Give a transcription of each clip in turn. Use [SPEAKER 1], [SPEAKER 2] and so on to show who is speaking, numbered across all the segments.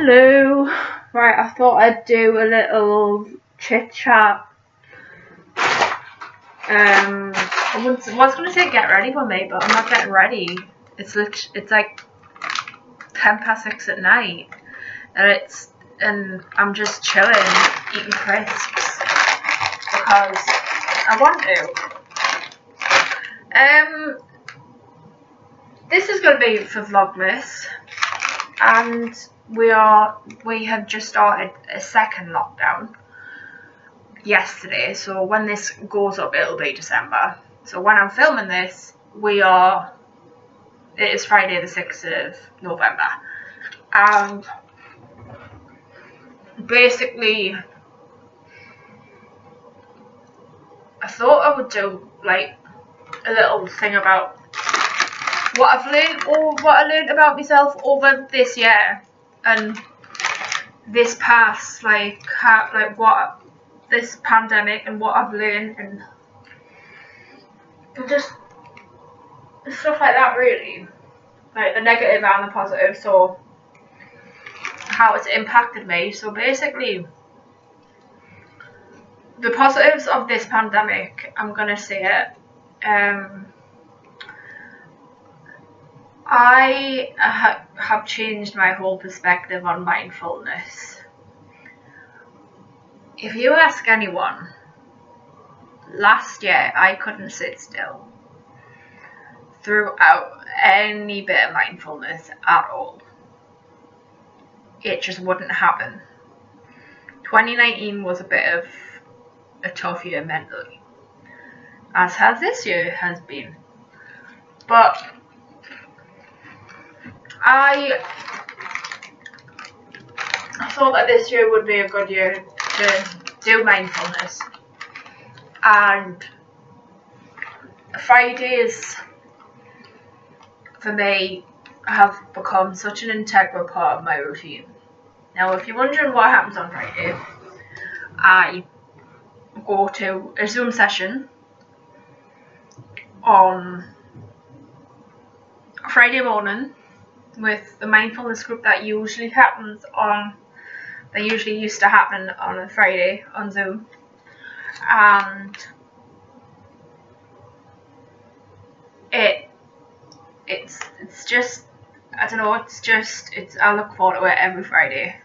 [SPEAKER 1] Hello. Right, I thought I'd do a little chit chat. I was gonna say get ready for me, but I'm not getting ready. It's like 6:10 at night, and I'm just chilling, eating crisps because I want to. This is gonna be for Vlogmas, and we have just started a second lockdown yesterday, so when this goes up it'll be December. So when I'm filming this, it is Friday the 6th of November, and basically I thought I would do like a little thing about what I learned about myself over this year and this past, what this pandemic and what I've learned and just stuff like that, really, like the negative and the positive, so how it's impacted me. So basically the positives of this pandemic, I'm gonna say it, I have changed my whole perspective on mindfulness. If you ask anyone, last year I couldn't sit still throughout any bit of mindfulness at all. It just wouldn't happen. 2019 was a bit of a tough year mentally, as has this year has been. But I thought that this year would be a good year to do mindfulness, and Fridays for me have become such an integral part of my routine. Now, if you're wondering what happens on Friday, I go to a Zoom session on Friday morning with the mindfulness group that usually used to happen on a Friday on Zoom, and it's just, I don't know, I look forward to it every Friday.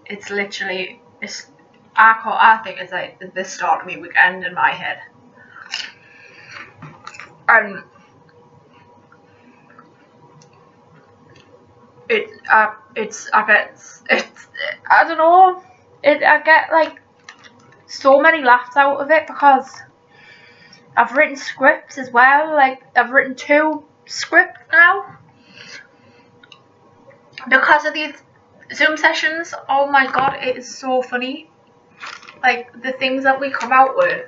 [SPEAKER 1] It's literally, I think it's like the start of my weekend in my head. And I don't know, I get like so many laughs out of it because I've written scripts as well. Like, I've written 2 scripts now because of these Zoom sessions. Oh my god, it is so funny. Like, the things that we come out with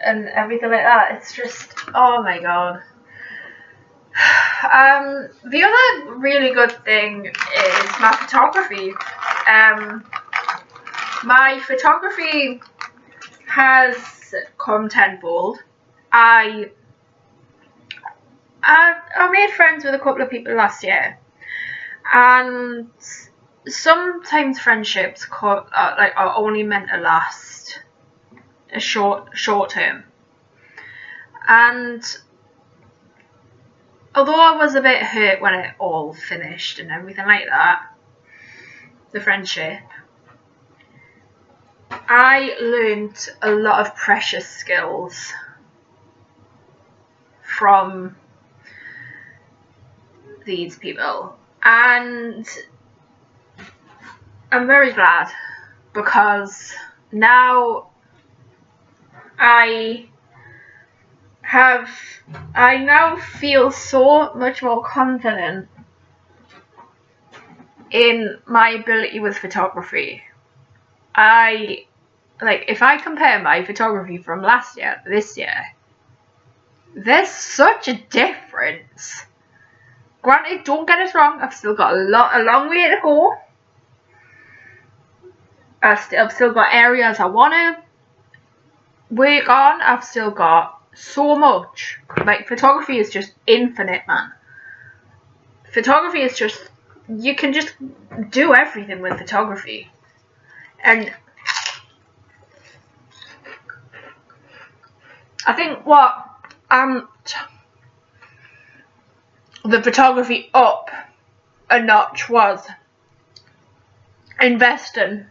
[SPEAKER 1] and everything like that, it's just, oh my god. The other really good thing is my photography. My photography has come tenfold. I made friends with a couple of people last year, and sometimes friendships are only meant to last a short term. And although I was a bit hurt when it all finished and everything like that, the friendship, I learned a lot of precious skills from these people, and I'm very glad, because now I now feel so much more confident in my ability with photography. If I compare my photography from last year to this year, there's such a difference. Granted, don't get us wrong, I've still got a long way to go. I've still got areas I want to work on. I've still got so much. Like, photography is just infinite, man. Photography is just you can just do everything with photography. And I think what the photography up a notch was investing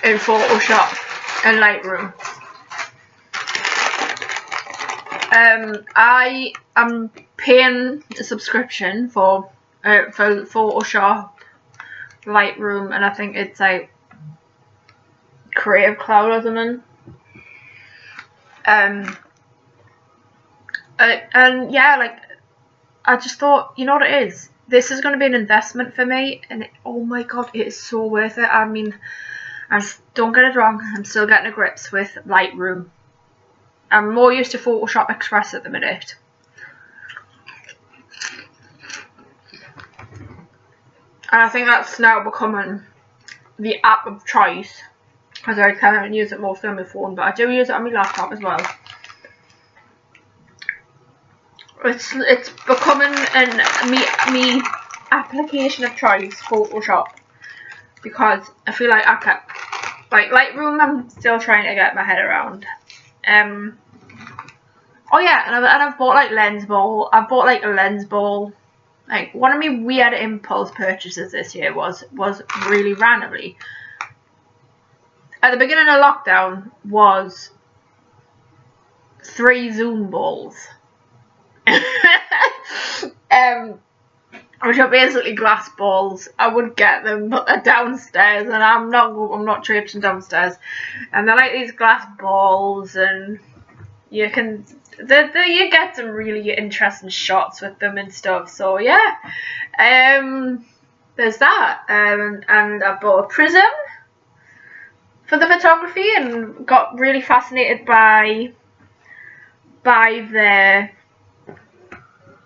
[SPEAKER 1] in Photoshop and Lightroom. I am paying a subscription for Photoshop, Lightroom, and I think it's like Creative Cloud or something. And yeah, like, I just thought, you know what it is? This is going to be an investment for me, and oh my god, it is so worth it. I mean, don't get it wrong, I'm still getting to grips with Lightroom. I'm more used to Photoshop Express at the minute. And I think that's now becoming the app of choice, because I kind of use it mostly on my phone, but I do use it on my laptop as well. It's becoming me application of choice, Photoshop, because I feel like like Lightroom I'm still trying to get my head around. Oh yeah, and I've bought like lens ball. I've bought like a lens ball. Like, one of my weird impulse purchases this year was really randomly, at the beginning of lockdown, was 3 Zoom balls. Which are basically glass balls. I would get them, but they're downstairs, and I'm not traipsing downstairs. And they're like these glass balls, and you can you get some really interesting shots with them and stuff. So yeah, there's that. And I bought a prism for the photography, and got really fascinated by the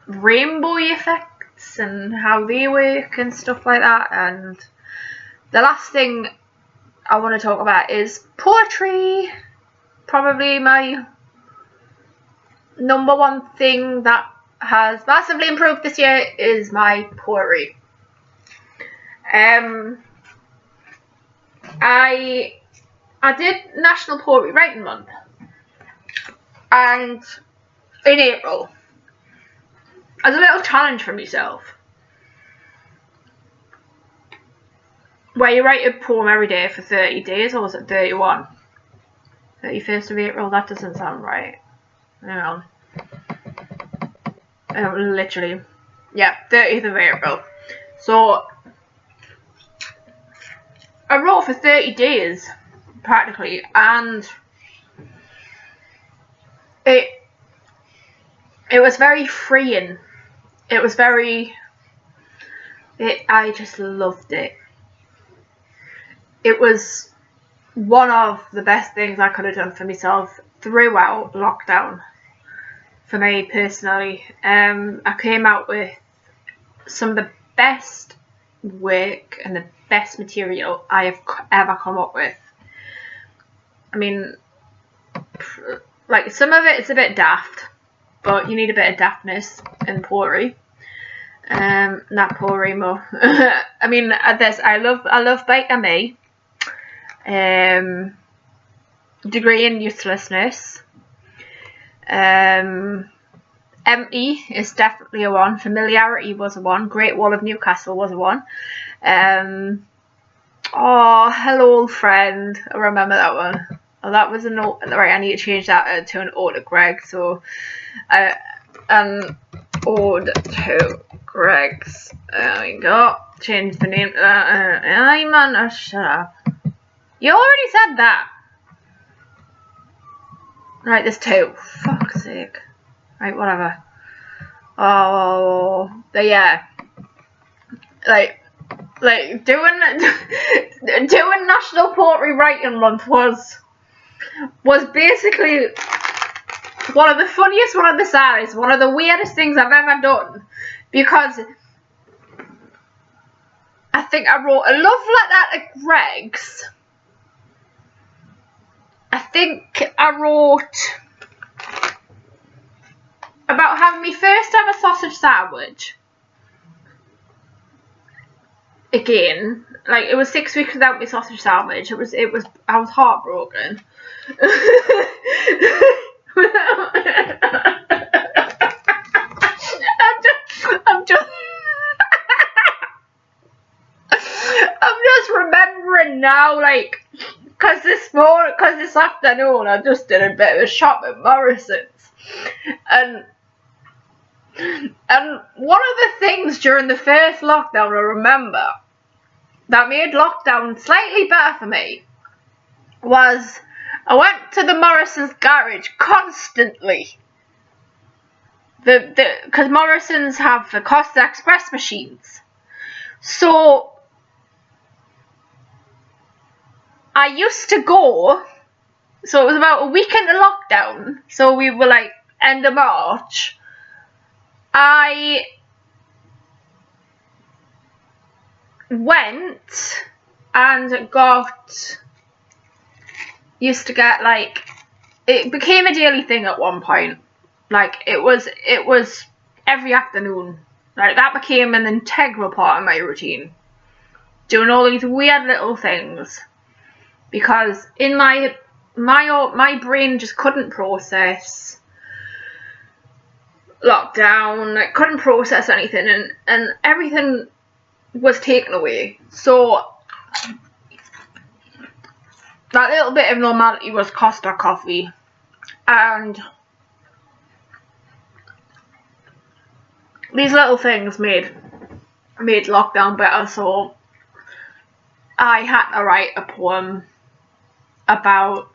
[SPEAKER 1] rainbow effects and how they work and stuff like that. And the last thing I want to talk about is poetry. Probably my number one thing that has massively improved this year is my poetry. I did National Poetry Writing Month, and in April, as a little challenge for myself, where you write a poem every day for 30 days, or was it 31? 31st of April, that doesn't sound right. Hang on. Literally. Yeah, 30th of April. So, I wrote for 30 days, practically, and it was very freeing. It was I just loved it. It was one of the best things I could have done for myself throughout lockdown. For me personally, I came out with some of the best work and the best material I have ever come up with. I mean, like, some of it is a bit daft, but you need a bit of daftness in poetry. Not poetry more. I mean, I love Baker Me. Degree in Uselessness. Empty is definitely a 1. Familiarity was a 1. Great Wall of Newcastle was a 1. Oh, Hello Old Friend. I remember that one. Oh, that was a note. Right, I need to change that to an ode to Greg. So, an ode to Greg's. There we go. Change the name to that. Hey man, oh, shut up. You already said that. Right, there's 2. Fuck's sake. Right, whatever. Oh, but yeah. Like doing National Poetry Writing Month was basically one of the funniest, one of the saddest, one of the weirdest things I've ever done, because I think I wrote a love letter at Greg's. I think I wrote about having my first ever sausage sandwich. again. Like, it was 6 weeks without my sausage sandwich. I was heartbroken. I'm just I'm just remembering now, like, because this afternoon I just did a bit of a shop at Morrison's, and one of the things during the first lockdown I remember that made lockdown slightly better for me was I went to the Morrison's garage constantly. Because Morrison's have the Costa Express machines, so I used to go. So it was about a week into lockdown. So we were like end of March. I went and used to get, like, it became a daily thing at one point. Like, it was every afternoon. Like, that became an integral part of my routine. Doing all these weird little things. Because in my brain just couldn't process lockdown. I couldn't process anything, and everything was taken away. So that little bit of normality was Costa coffee, and these little things made lockdown better. So I had to write a poem about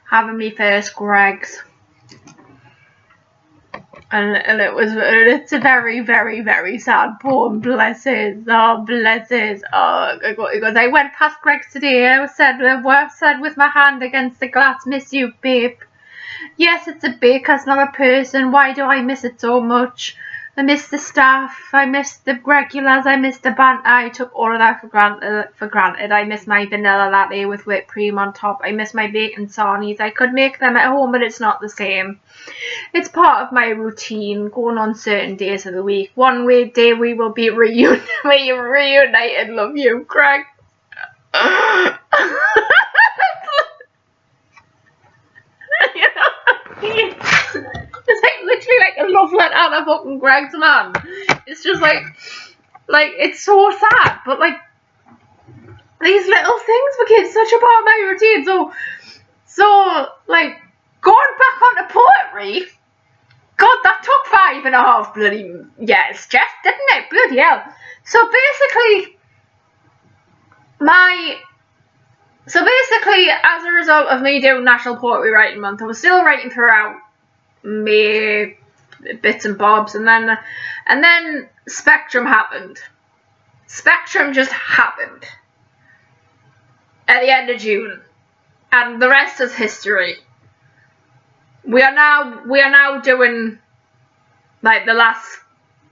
[SPEAKER 1] having me first Greggs, and it's a very, very, very sad poem. Bless his. Oh, it goes, I went past Greggs today. I said with my hand against the glass, miss you, babe. Yes, it's a baker's, not a person. Why do I miss it so much? I miss the staff, I miss the regulars, I miss the banter. I took all of that for granted. I miss my vanilla latte with whipped cream on top. I miss my bacon sarnies. I could make them at home, but it's not the same. It's part of my routine, going on certain days of the week. One day we will be reunited. Love you, Craig. It's like literally like a love letter out of fucking Greg's, man. It's just like it's so sad, but like these little things became such a part of my routine. So like going back onto poetry, God, that took 5.5 bloody years, Jess, didn't it? Bloody hell. So basically, as a result of me doing National Poetry Writing Month, I was still writing throughout May, bits and bobs, and then Spectrum happened. Spectrum just happened at the end of June, and the rest is history. We are now doing like the last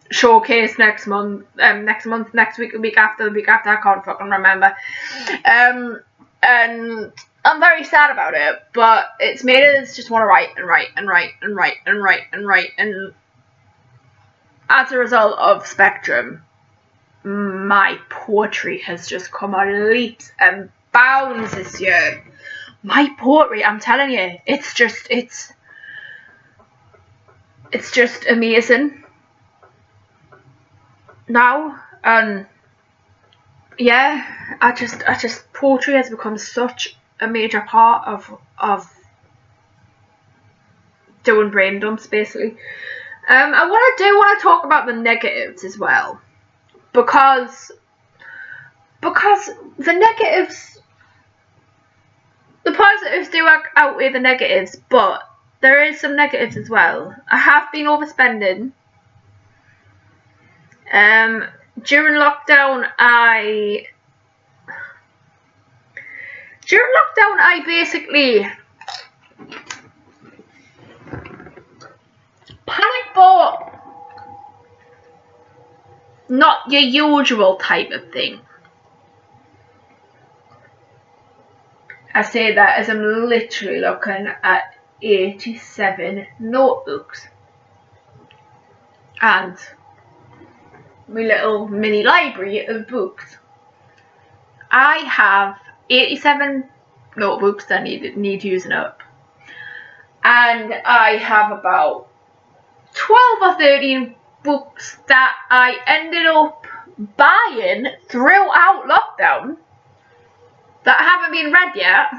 [SPEAKER 1] showcase next week, the week after, I can't fucking remember. And I'm very sad about it, but it's made us just want to write, and as a result of Spectrum, my poetry has just come on leaps and bounds this year. My poetry, I'm telling you, it's just amazing now. And yeah, I just poetry has become such a major part of doing brain dumps, basically. I want to talk about the negatives as well, because the negatives, the positives do outweigh the negatives, but there is some negatives as well. I have been overspending. During lockdown, I basically panic bought not your usual type of thing. I say that as I'm literally looking at 87 notebooks, and my little mini library of books. I have 87 notebooks that need using up, and I have about 12 or 13 books that I ended up buying throughout lockdown that haven't been read yet,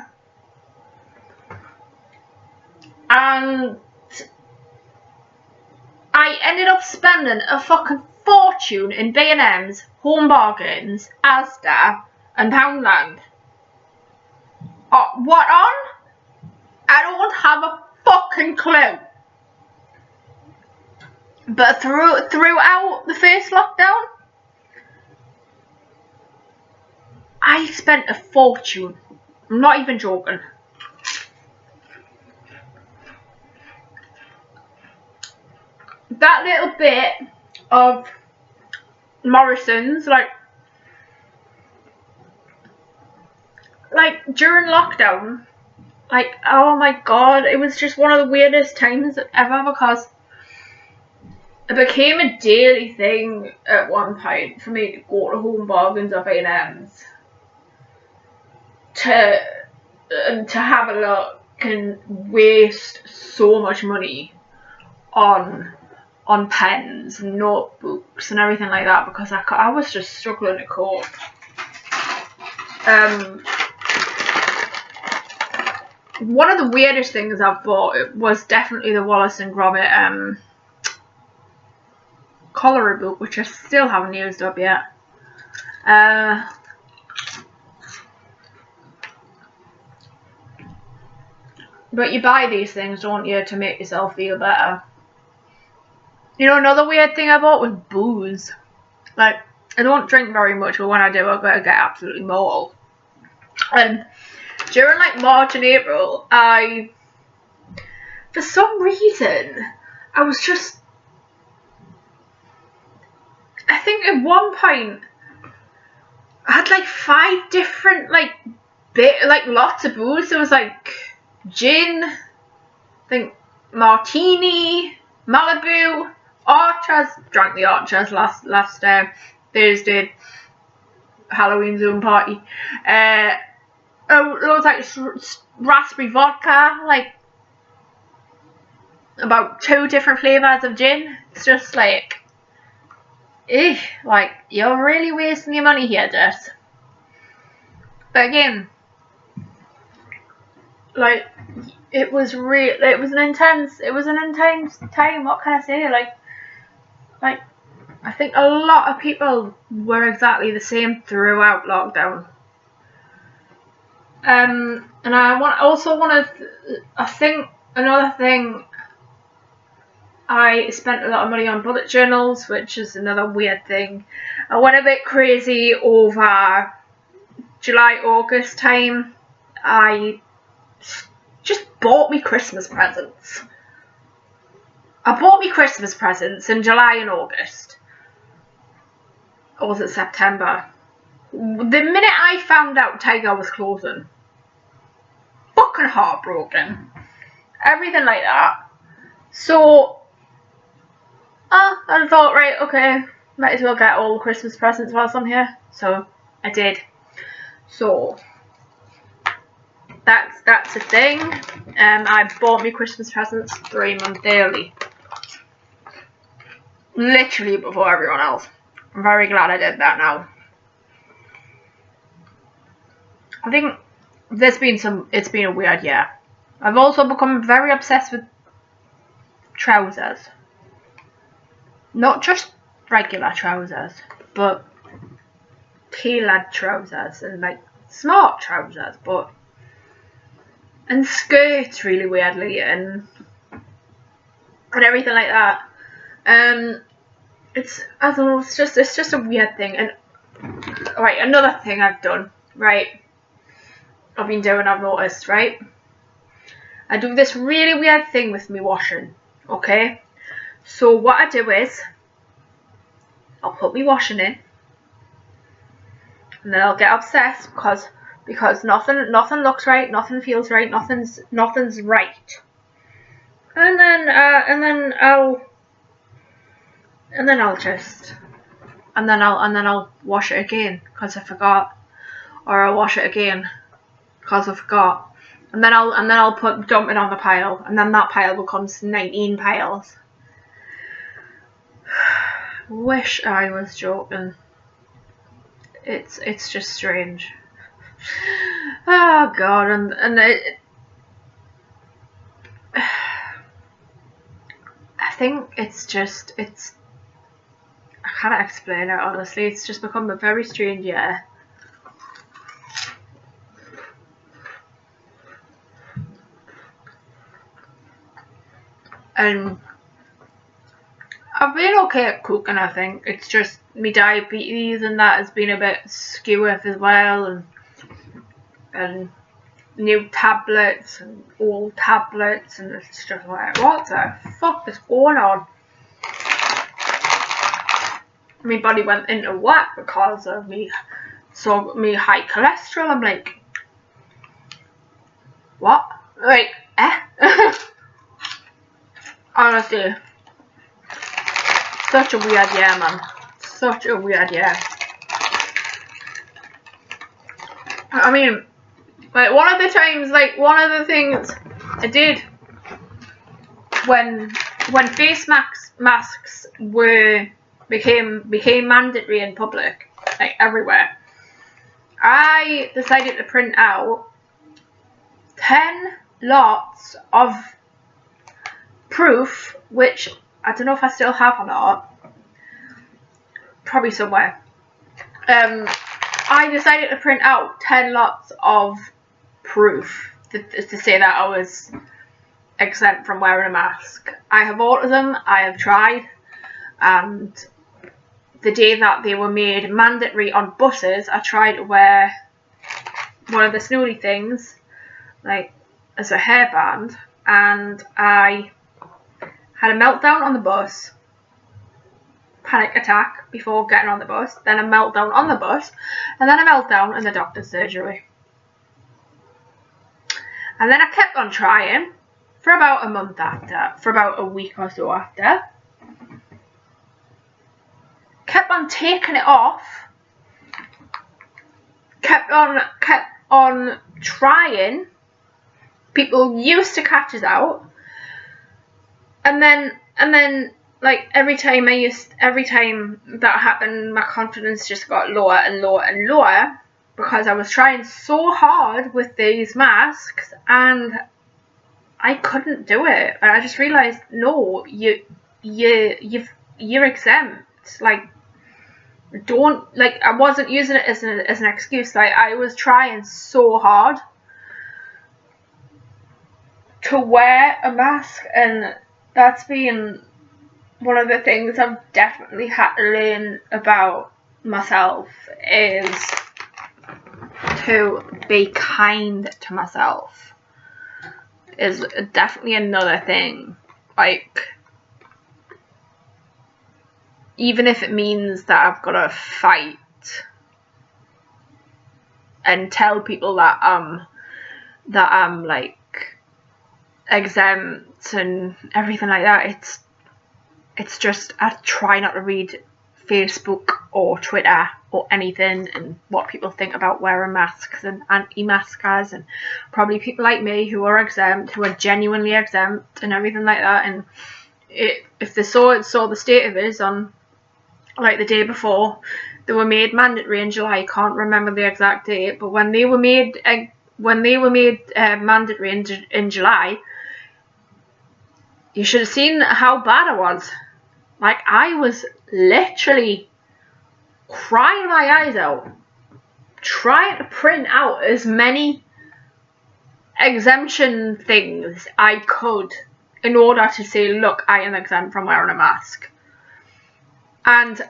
[SPEAKER 1] and I ended up spending a fucking fortune in B&M's, Home Bargains, Asda and Poundland. What on? I don't have a fucking clue. But throughout the first lockdown, I spent a fortune. I'm not even joking. That little bit of Morrison's, like during lockdown, like, oh my god, it was just one of the weirdest times ever, because it became a daily thing at one point for me to go to Home Bargains or B&M's to have a look and waste so much money on pens and notebooks and everything like that, because I was just struggling to cope. One of the weirdest things I've bought was definitely the Wallace and Gromit cholera book, which I still haven't used up yet. But you buy these things, don't you, to make yourself feel better. You know, another weird thing I bought was booze. Like, I don't drink very much, but when I do, I get absolutely mauled. And during like March and April, for some reason, I was just, I think at one point, I had like 5 different lots of booze. There was like gin, I think martini, Malibu, Archers. Drank the Archers last Thursday, Halloween Zoom party. There was like raspberry vodka, like about 2 different flavours of gin. It's just like, like, you're really wasting your money here, Jess. But again, like, it was an intense time. What can I say? Like I think a lot of people were exactly the same throughout lockdown. And I think another thing, I spent a lot of money on bullet journals, which is another weird thing. I went a bit crazy over July, August time. I just bought me Christmas presents. I bought me Christmas presents in July and August. Or was it September? The minute I found out Tiger was closing, fucking heartbroken. Everything like that. So, I thought, right, okay, might as well get all the Christmas presents whilst I'm here. So, I did. So, that's a thing. I bought me Christmas presents 3 months early. Literally before everyone else. I'm very glad I did that now. I think it's been a weird year. I've also become very obsessed with trousers. Not just regular trousers, but tailored trousers and like smart trousers, and skirts really weirdly and everything like that. I don't know, it's just a weird thing. And right, another thing I've done, right? I've noticed, right? I do this really weird thing with me washing, okay? So what I do is, I'll put me washing in, and then I'll get obsessed because nothing looks right, nothing feels right, nothing's right. And then I'll just and then I'll wash it again because I forgot, or I'll wash it again because I forgot, and then I'll dump it on the pile, and then that pile becomes 19 piles. Wish I was joking. It's just strange. Oh God, and I think it's I can't explain it honestly. It's just become a very strange year. And I've been okay at cooking, I think. It's just my diabetes and that has been a bit skewiff as well, and new tablets and old tablets, and it's just like, what the fuck is going on? My body went into whack because of me high cholesterol. I'm like, what? Like, honestly, such a weird year, man. Such a weird year. I mean, like, one of the things I did when face masks became mandatory in public, like everywhere, I decided to print out 10 lots of proof, which I don't know if I still have or not, probably somewhere. I decided to print out 10 lots of proof to say that I was exempt from wearing a mask. I have all of them. I have tried, and the day that they were made mandatory on buses, I tried to wear one of the snooty things, like as a hairband, and I had a meltdown on the bus, panic attack before getting on the bus, then a meltdown on the bus, and then a meltdown in the doctor's surgery. And then I kept on trying for about a month after, for about a week or so after. Kept on taking it off. Kept on trying. People used to catch us out. And then like every time that happened, my confidence just got lower and lower and lower, because I was trying so hard with these masks and I couldn't do it. And I just realized, no, you're exempt. Like, don't, like, I wasn't using it as an excuse. Like, I was trying so hard to wear a mask, and that's been one of the things I've definitely had to learn about myself, is to be kind to myself. Is definitely another thing. Like, even if it means that I've got to fight and tell people that I'm like exempt and everything like that, it's just, I try not to read Facebook or Twitter or anything and what people think about wearing masks and anti-maskers, and probably people like me who are exempt, who are genuinely exempt and everything like that. And if they saw the state of it on, like, the day before they were made mandatory in July, I can't remember the exact date, but when they were made mandatory in July, you should have seen how bad I was. Like, I was literally crying my eyes out, trying to print out as many exemption things I could in order to say, look, I am exempt from wearing a mask. And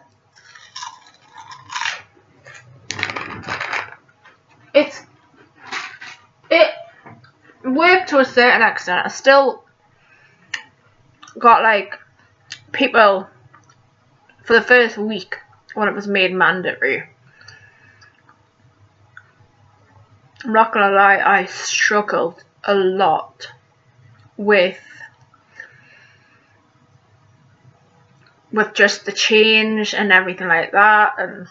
[SPEAKER 1] it worked to a certain extent. I still got, like, people for the first week when it was made mandatory. I'm not gonna lie, I struggled a lot with with just the change and everything like that, and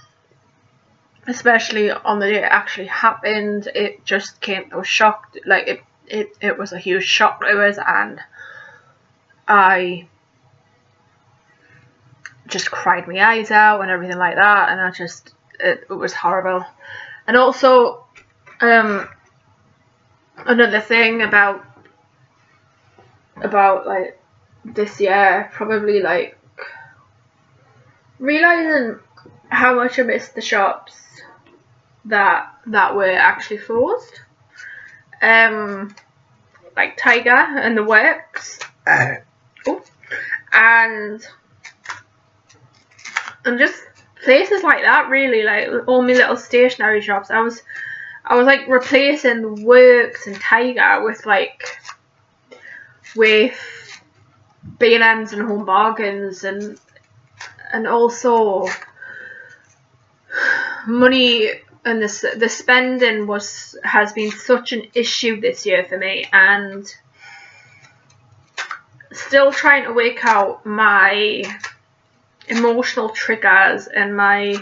[SPEAKER 1] especially on the day it actually happened, it just came to a shock. Like it was a huge shock to us, and I just cried my eyes out and everything like that, and it was horrible. And also another thing about like this year, probably like realizing how much I missed the shops that were actually closed, like Tiger and the Works, and just places like that, really, like all my little stationery shops. I was like replacing the Works and Tiger with B&M's and Home Bargains, and also money, and the spending has been such an issue this year for me, and still trying to work out my emotional triggers and my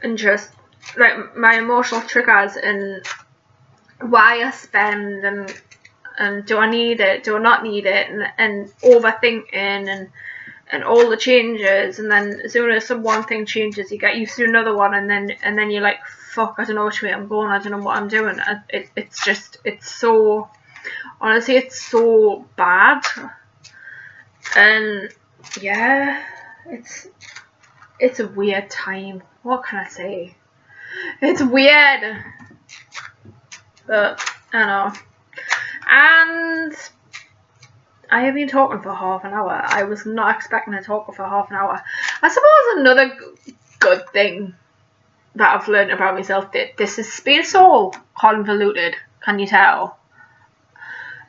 [SPEAKER 1] emotional triggers and why I spend, and do I need it, do I not need it, and overthinking and all the changes, and then as soon as one thing changes, you get used to another one, and then you're like, fuck, I don't know which way I'm going, I don't know what I'm doing. It's so, honestly, it's so bad. And yeah, it's a weird time. What can I say? It's weird, but I don't know. And I have been talking for half an hour. I was not expecting to talk for half an hour. I suppose another good thing that I've learned about myself, that this has been so convoluted, can you tell?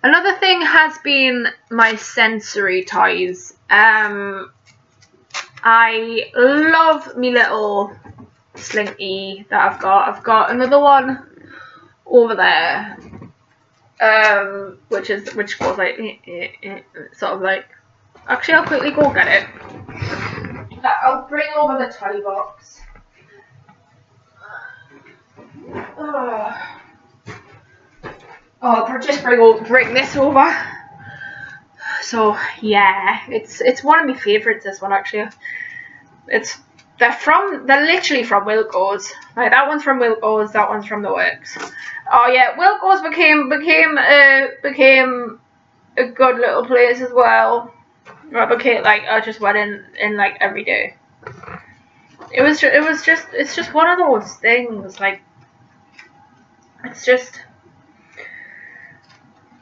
[SPEAKER 1] Another thing has been my sensory toys. I love me little slinky that I've got. I've got another one over there, which goes like sort of like. Actually, I'll quickly go get it. I'll bring over the toy box. I'll just bring this over. So yeah, it's one of my favourites. This one, actually. They're literally from Wilko's. Like, that one's from Wilko's, that one's from the Works. Oh yeah, Wilko's became a good little place as well. I just went in like every day. It's just one of those things, like, it's just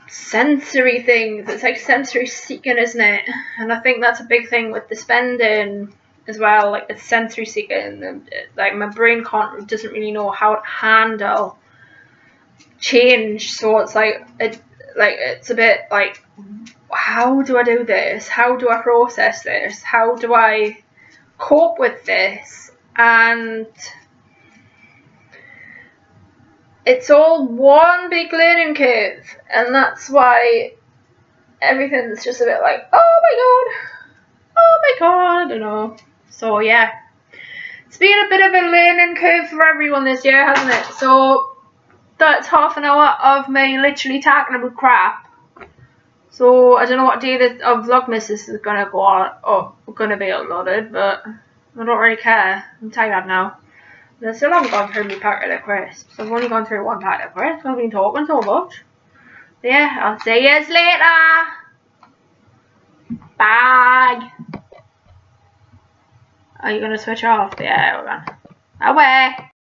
[SPEAKER 1] sensory things. It's like sensory seeking, isn't it? And I think that's a big thing with the spending as well. Like, it's sensory seeking, and like my brain doesn't really know how to handle change. So it's like it's a bit like, how do I do this? How do I process this? How do I cope with this? And it's all one big learning curve, and that's why everything's just a bit like, oh my god, you know. So yeah, it's been a bit of a learning curve for everyone this year, hasn't it? So that's half an hour of me literally talking about crap. So I don't know what day of Vlogmas this is gonna go on, or gonna be uploaded, but I don't really care. I'm tired now. I still haven't gone through my packet of crisps. I've only gone through one packet of crisps. I've been talking so much. So yeah, I'll see you later. Bye. Are you gonna switch off? Yeah, we're gonna. Away.